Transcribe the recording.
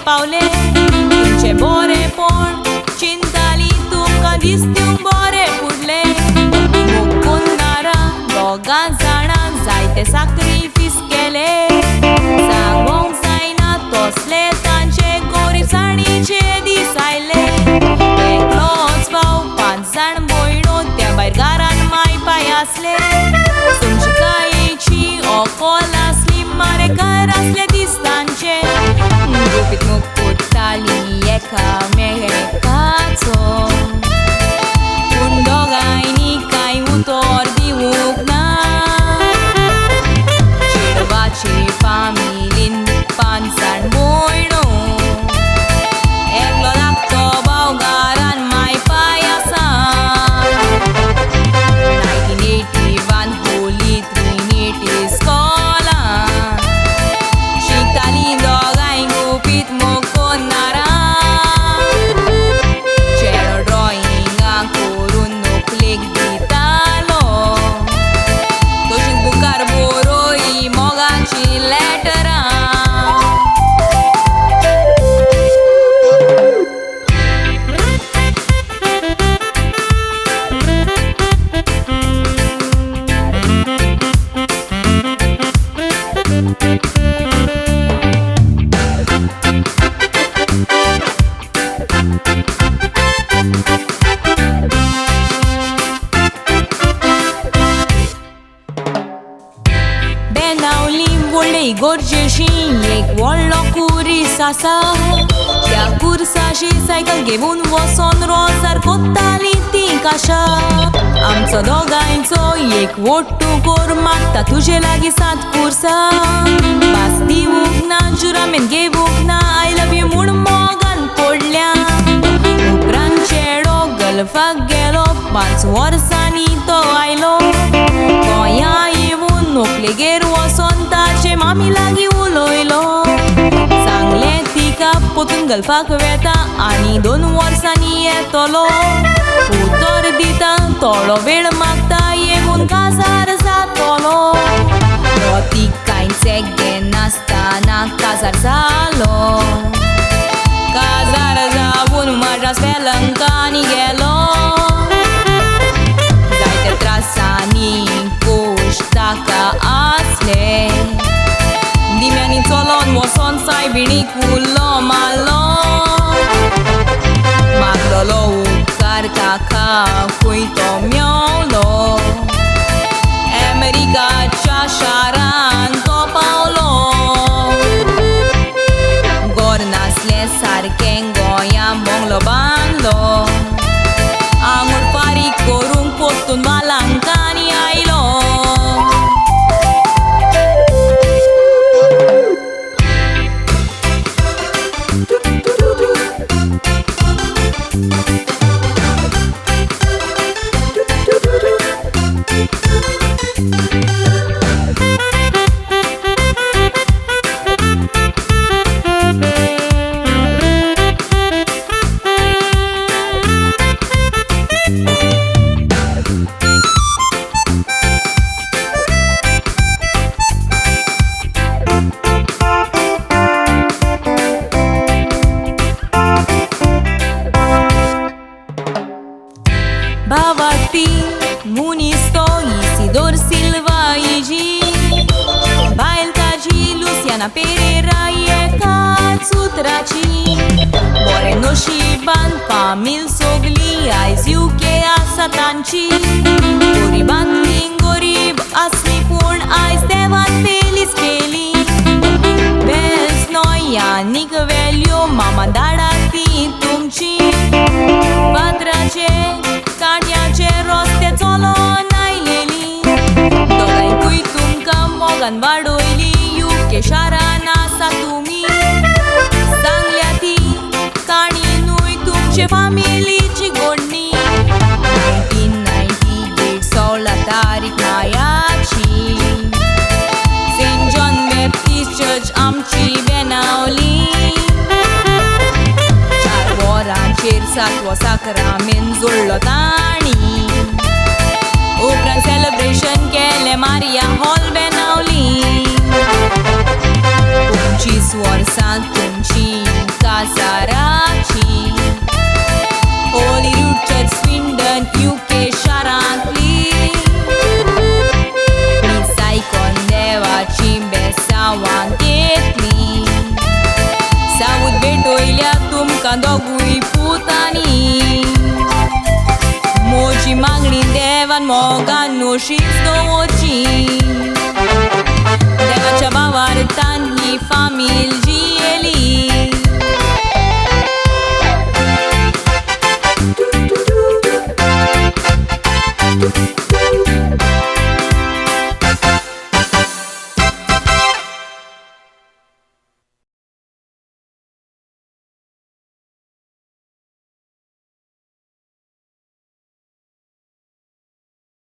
पावले तुमचे बरेपण चिंताली तुमकां दिसत्यूंक बरें फुडले मोकून नारा दोगां जाणां जायते साक्रिफीस केले सांगोंक जायना तसले तांचे गोरीसाणीचे दीस आयले एकलोच भाव 5 जाण भयणो त्या भायर घरान माय पाय आसले समशिकायेची ओकोल आसली मारे घर आसले दिसतांचे गुपीत मुकुटाली एकामेकाचो पूण दोगांयनी कांय उतर दिवूंक ना चेडवाचे फामिलीन 5 जाण भयणो एकलो धाकटो भाव घरान माय पाय आसा 1981 होली ट्रिनिटी स्कॉलान शिकतालीं दोगांय गुपीत मोकोन नारा चेडो ड्रॉइंगां करून नोकलेक दितालो तशींच बुकार बरोय मोगाची लेटरां बेनावली व्हडली गरजेची एक व्हडलो कुरीस आसा त्या कुर्साची सायकल घेवन वचोन रोजार कोत्ताली ती काशा आमचो दोगांयचो एक वोट्टू कोर मागता तुजे लागीं 7 कुर्सां पास दिवूंक ना जुरामेन घेवूंक ना आय लव यू म्हूण मोगान पडल्या उपरांत चेडो गल्फाक गेलो 5 वर्सांनी तो आयलो गोंयां येवून नोकलेगेर वचोन ताचे मामी लागीं उलयलो सांगलें तिका पोतून गल्फाक वेता आनी 2 वर्सांनी येतलो उतर दिता थोडो वेळ मागता येवून काजार जातलो तो ती कांयच घेनासतना काजार जालो काजार जावून म्हाज्या श्रीलंकांनी गेलो जायते त्रासांनी कोश ताका आसले दिम्यांनी चलोन वचोन सायबिणीक उरलो मारलो मागलोलो उपकार ताका खंय तो मेवलो अमेरिकाच्या शारान तो पावलो घर नासले सारकें गोंयां बंगलो बांदलो आंगूर फारीक करूंक पोत्तून वालांकांनी आयलो Bavati, Munisto, Isidor Silva, Igi Bailtaji, Luciana Pereira, Eka Tsutraci Moreno Shiban, Pamil Sogli, Aiziuke Asatanci Goriban Gorib, Asli Purn, Aiz Devan Feliz Keli Bels Noia, Nick Velio, Mama Darati, Tumci Patrace काट्याचे रस्ते चलोन आयलेली दोगांयकूय तुमकां मोगान वाडयली UK शारान आसा तुमी सांगल्या ती काणयेनूय तुमचे फामिलीची गोडणी 1998 16 तारीख मायाची सेंट जॉन बॅप्टिस्ट चर्च आमची बेनावली 4 वरांचेर 7वो साक्रामेंत जोडलो ताणी उपरांत सेलिब्रेशन केलें मारिया हॉल बेनावली 25 वर्सां तुमची मोगी पुतानी मोची मागणी देवान मोगान नोशीच दवरची देवाच्या भावार्थान ही फामील जी